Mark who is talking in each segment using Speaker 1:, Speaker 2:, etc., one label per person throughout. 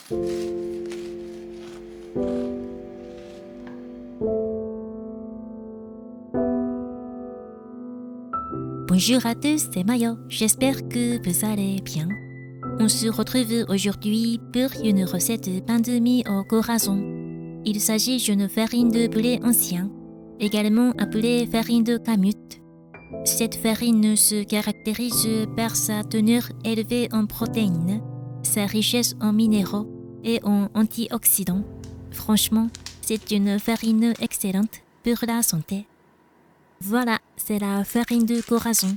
Speaker 1: Bonjour à tous, c'est Mayo. J'espère que vous allez bien. On se retrouve aujourd'hui pour une recette de pain de mie au corazon. Il s'agit d'une farine de blé ancien, également appelée farine de Kamut. Cette farine se caractérise par sa teneur élevée en protéines, sa richesse en minéraux et en antioxydants. Franchement, c'est une farine excellente pour la santé. Voilà, c'est la farine de corazon.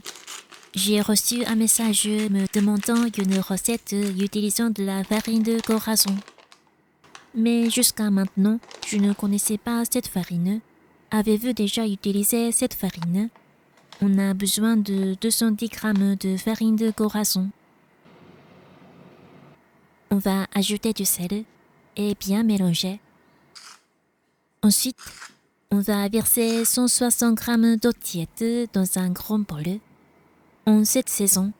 Speaker 1: J'ai reçu un message me demandant une recette utilisant de la farine de corazon. Mais jusqu'à maintenant, je ne connaissais pas cette farine. Avez-vous déjà utilisé cette farine? On a besoin de 210 g de farine de corazon. On va ajouter du sel et bien mélanger. Ensuite, on va verser 160 g d'eau tiède dans un grand bol. En cette saison,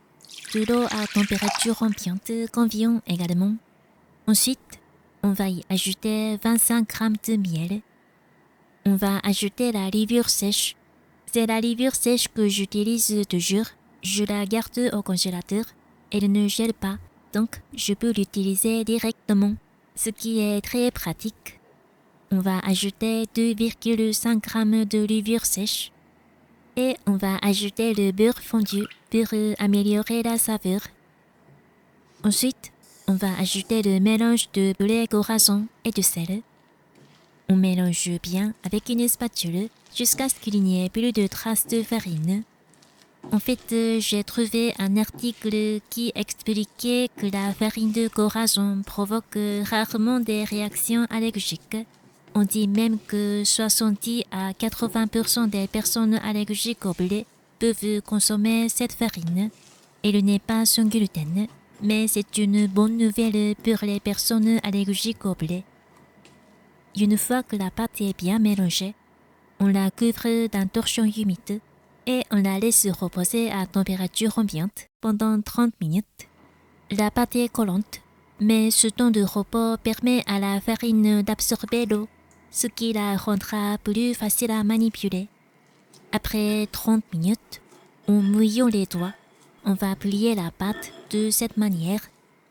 Speaker 1: de l'eau à température ambiante convient également. Ensuite, on va y ajouter 25 g de miel. On va ajouter la levure sèche. C'est la levure sèche que j'utilise toujours. Je la garde au congélateur. Elle ne gèle pas, donc je peux l'utiliser directement, ce qui est très pratique. On va ajouter 2,5 g de levure sèche. Et on va ajouter le beurre fondu pour améliorer la saveur. Ensuite, on va ajouter le mélange de blé corazon et de sel. On mélange bien avec une spatule jusqu'à ce qu'il n'y ait plus de traces de farine. En fait, j'ai trouvé un article qui expliquait que la farine de corazon provoque rarement des réactions allergiques. On dit même que 70 à 80% des personnes allergiques au blé peuvent consommer cette farine. Elle n'est pas sans gluten, mais c'est une bonne nouvelle pour les personnes allergiques au blé. Une fois que la pâte est bien mélangée, on la couvre d'un torchon humide et on la laisse reposer à température ambiante pendant 30 minutes. La pâte est collante, mais ce temps de repos permet à la farine d'absorber l'eau, ce qui la rendra plus facile à manipuler. Après 30 minutes, en mouillant les doigts, on va plier la pâte de cette manière.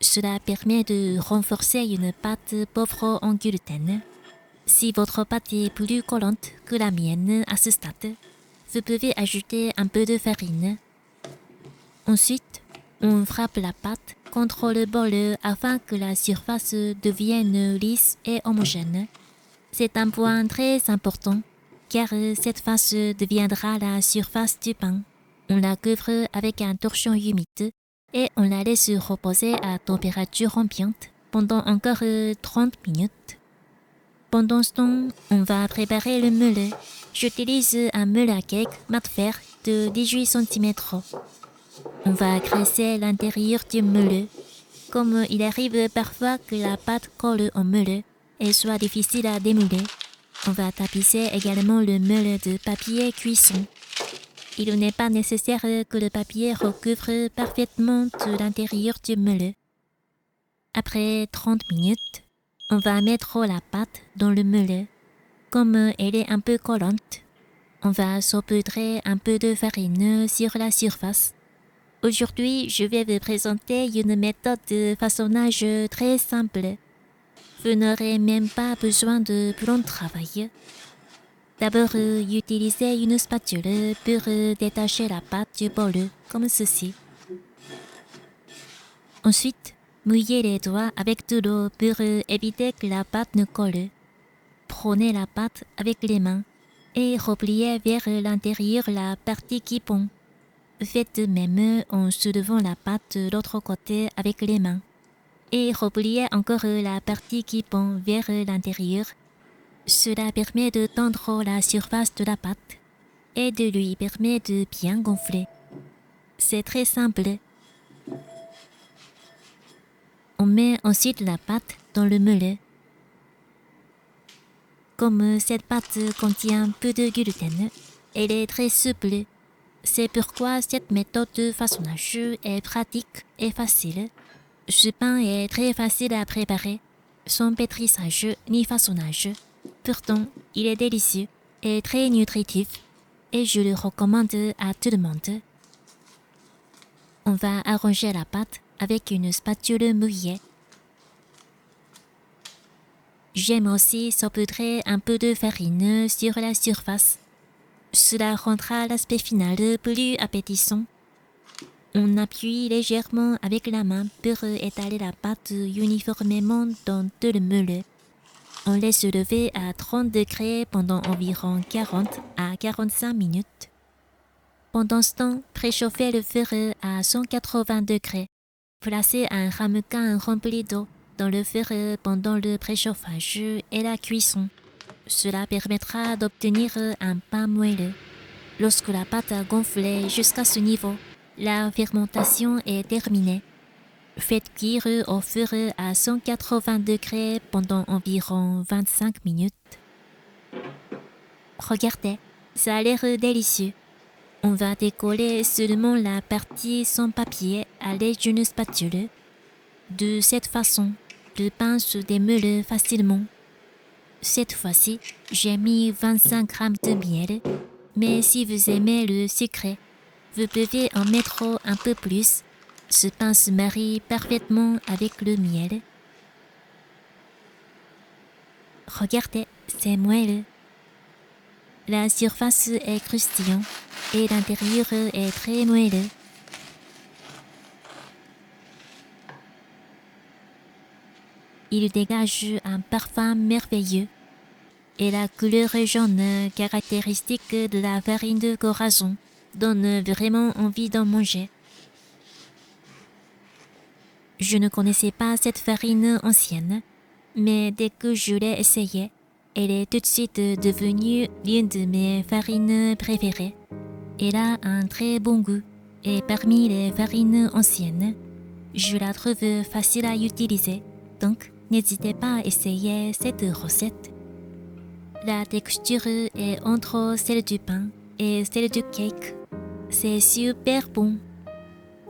Speaker 1: Cela permet de renforcer une pâte pauvre en gluten. Si votre pâte est plus collante que la mienne à ce stade, vous pouvez ajouter un peu de farine. Ensuite, on frappe la pâte contre le bol afin que la surface devienne lisse et homogène. C'est un point très important, car cette face deviendra la surface du pain. On la couvre avec un torchon humide et on la laisse reposer à température ambiante pendant encore 30 minutes. Pendant ce temps, on va préparer le moule. J'utilise un moule à cake mat fer de 18 cm. On va graisser l'intérieur du moule. Comme il arrive parfois que la pâte colle au moule et soit difficile à démouler, on va tapisser également le moule de papier cuisson. Il n'est pas nécessaire que le papier recouvre parfaitement tout l'intérieur du moule. Après 30 minutes, on va mettre la pâte dans le moule. Comme elle est un peu collante, on va saupoudrer un peu de farine sur la surface. Aujourd'hui, je vais vous présenter une méthode de façonnage très simple. Vous n'aurez même pas besoin de plan de travail. D'abord, utilisez une spatule pour détacher la pâte du bol, comme ceci. Ensuite, mouillez les doigts avec de l'eau pour éviter que la pâte ne colle. Prenez la pâte avec les mains et repliez vers l'intérieur la partie qui pond. Faites de même en soulevant la pâte de l'autre côté avec les mains. Et repliez encore la partie qui pond vers l'intérieur. Cela permet de tendre la surface de la pâte et de lui permettre de bien gonfler. C'est très simple. On met ensuite la pâte dans le moule. Comme cette pâte contient peu de gluten, elle est très souple. C'est pourquoi cette méthode de façonnage est pratique et facile. Ce pain est très facile à préparer sans pétrissage ni façonnage. Pourtant, il est délicieux et très nutritif et je le recommande à tout le monde. On va arranger la pâte avec une spatule mouillée. J'aime aussi saupoudrer un peu de farine sur la surface. Cela rendra l'aspect final plus appétissant. On appuie légèrement avec la main pour étaler la pâte uniformément dans tout le moule. On laisse lever à 30 degrés pendant environ 40 à 45 minutes. Pendant ce temps, préchauffez le four à 180 degrés. Placez un ramequin rempli d'eau dans le four pendant le préchauffage et la cuisson. Cela permettra d'obtenir un pain moelleux. Lorsque la pâte a gonflé jusqu'à ce niveau, la fermentation est terminée. Faites cuire au four à 180 degrés pendant environ 25 minutes. Regardez, ça a l'air délicieux. On va décoller seulement la partie sans papier à l'aide d'une spatule. De cette façon, le pain se démeule facilement. Cette fois-ci, j'ai mis 25 g de miel, mais si vous aimez le sucré, vous pouvez en mettre un peu plus. Ce pain se marie parfaitement avec le miel. Regardez, c'est moelleux. La surface est croustillante et l'intérieur est très moelleux. Il dégage un parfum merveilleux et la couleur jaune caractéristique de la farine de corazon donne vraiment envie d'en manger. Je ne connaissais pas cette farine ancienne, mais dès que je l'ai essayée, elle est tout de suite devenue l'une de mes farines préférées. Elle a un très bon goût et parmi les farines anciennes, je la trouve facile à utiliser, donc n'hésitez pas à essayer cette recette. La texture est entre celle du pain et celle du cake. C'est super bon.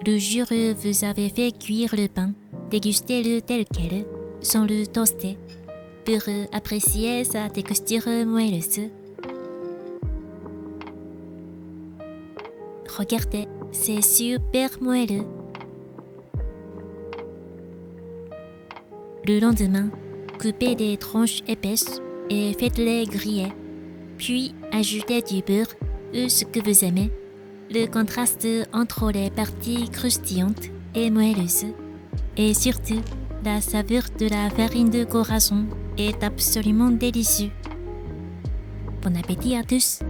Speaker 1: Le jour où vous avez fait cuire le pain, dégustez-le tel quel, sans le toaster, pour apprécier sa texture moelleuse. Regardez, c'est super moelleux. Le lendemain, coupez des tranches épaisses et faites-les griller. Puis ajoutez du beurre ou ce que vous aimez. Le contraste entre les parties croustillantes et moelleuses. Et surtout, la saveur de la farine de corazon est absolument délicieuse. Bon appétit à tous!